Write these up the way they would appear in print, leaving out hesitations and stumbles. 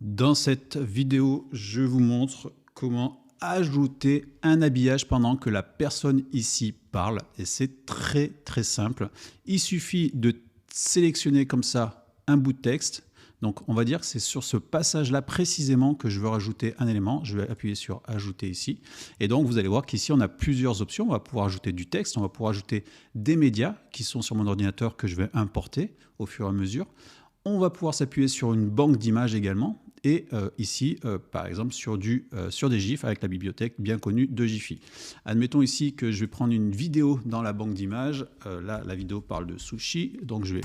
Dans cette vidéo, je vous montre comment ajouter un habillage pendant que la personne ici parle. Et c'est très simple. Il suffit de sélectionner comme ça un bout de texte. Donc on va dire que c'est sur ce passage-là précisément que je veux rajouter un élément. Je vais appuyer sur ajouter ici. Et donc vous allez voir qu'ici on a plusieurs options. On va pouvoir ajouter du texte, on va pouvoir ajouter des médias qui sont sur mon ordinateur que je vais importer au fur et à mesure. On va pouvoir s'appuyer sur une banque d'images également. Et ici, par exemple, sur des GIFs avec la bibliothèque bien connue de Giphy. Admettons ici que je vais prendre une vidéo dans la banque d'images. Là, la vidéo parle de sushi, donc je vais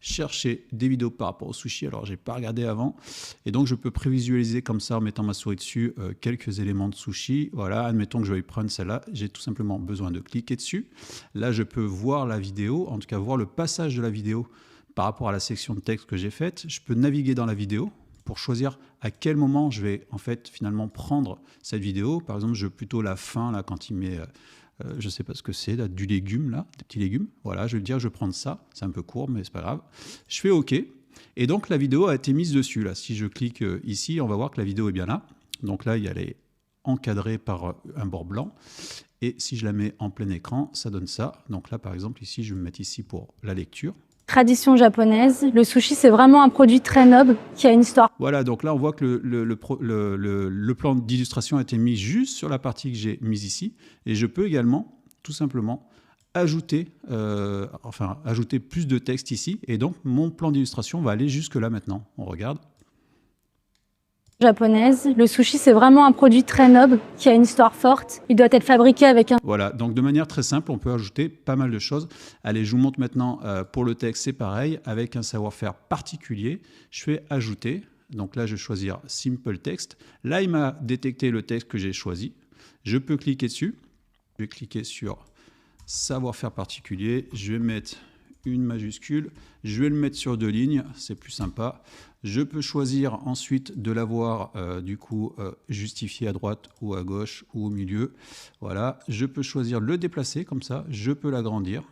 chercher des vidéos par rapport au sushi. Alors, je n'ai pas regardé avant. Et donc, je peux prévisualiser comme ça en mettant ma souris dessus quelques éléments de sushi. Voilà, admettons que je vais prendre celle-là. J'ai tout simplement besoin de cliquer dessus. Là, je peux voir la vidéo, en tout cas voir le passage de la vidéo par rapport à la section de texte que j'ai faite. Je peux naviguer dans la vidéo pour choisir à quel moment je vais en fait finalement prendre cette vidéo. Par exemple, je veux plutôt la fin, là, quand il met, je ne sais pas ce que c'est, là, du légume, là, des petits légumes. Voilà, je vais dire, je vais prendre ça. C'est un peu court, mais c'est pas grave. Je fais OK. Et donc, la vidéo a été mise dessus. Là. Si je clique ici, on va voir que la vidéo est bien là. Donc là, elle est encadrée par un bord blanc. Et si je la mets en plein écran, ça donne ça. Donc là, par exemple, ici, je vais me mettre ici pour la lecture. Tradition japonaise, le sushi c'est vraiment un produit très noble qui a une histoire. Voilà, donc là on voit que le plan d'illustration a été mis juste sur la partie que j'ai mise ici. Et je peux également, tout simplement, ajouter plus de texte ici. Et donc mon plan d'illustration va aller jusque là maintenant. On regarde. Japonaise, le sushi c'est vraiment un produit très noble qui a une histoire forte. Il doit être fabriqué avec un... Voilà, donc de manière très simple, on peut ajouter pas mal de choses. Allez, je vous montre maintenant pour le texte, c'est pareil, avec un savoir-faire particulier. Je fais ajouter, donc là je vais choisir Simple Text. Là il m'a détecté le texte que j'ai choisi. Je peux cliquer dessus. Je vais cliquer sur savoir-faire particulier. Je vais mettre une majuscule. Je vais le mettre sur 2 lignes, c'est plus sympa. Je peux choisir ensuite de l'avoir justifié à droite ou à gauche ou au milieu. Voilà, je peux choisir de le déplacer comme ça, je peux l'agrandir.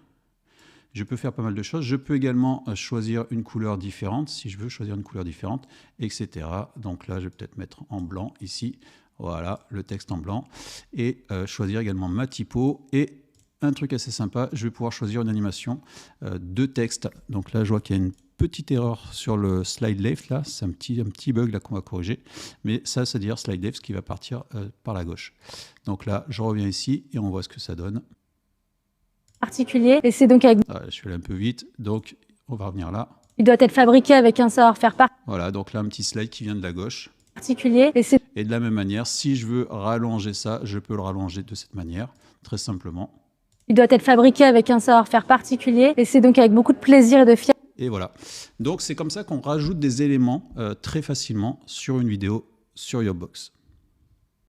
Je peux faire pas mal de choses. Je peux également choisir une couleur différente, si je veux choisir une couleur différente, etc. Donc là, je vais peut-être mettre en blanc ici. Voilà, le texte en blanc. Et choisir également ma typo. Et un truc assez sympa, je vais pouvoir choisir une animation de texte. Donc là, je vois qu'il y a une petite erreur sur le slide left. Là, c'est un petit bug là qu'on va corriger. Mais ça, c'est-à-dire slide left qui va partir par la gauche. Donc là, je reviens ici et on voit ce que ça donne. Particulier. Et c'est donc avec... Je suis allé un peu vite, donc on va revenir là. Il doit être fabriqué avec un savoir-faire Voilà, donc là, un petit slide qui vient de la gauche. Particulier. Et de la même manière, si je veux rallonger ça, je peux le rallonger de cette manière, très simplement. Il doit être fabriqué avec un savoir-faire particulier et c'est donc avec beaucoup de plaisir et de fierté. Et voilà. Donc c'est comme ça qu'on rajoute des éléments très facilement sur une vidéo sur Yopbox.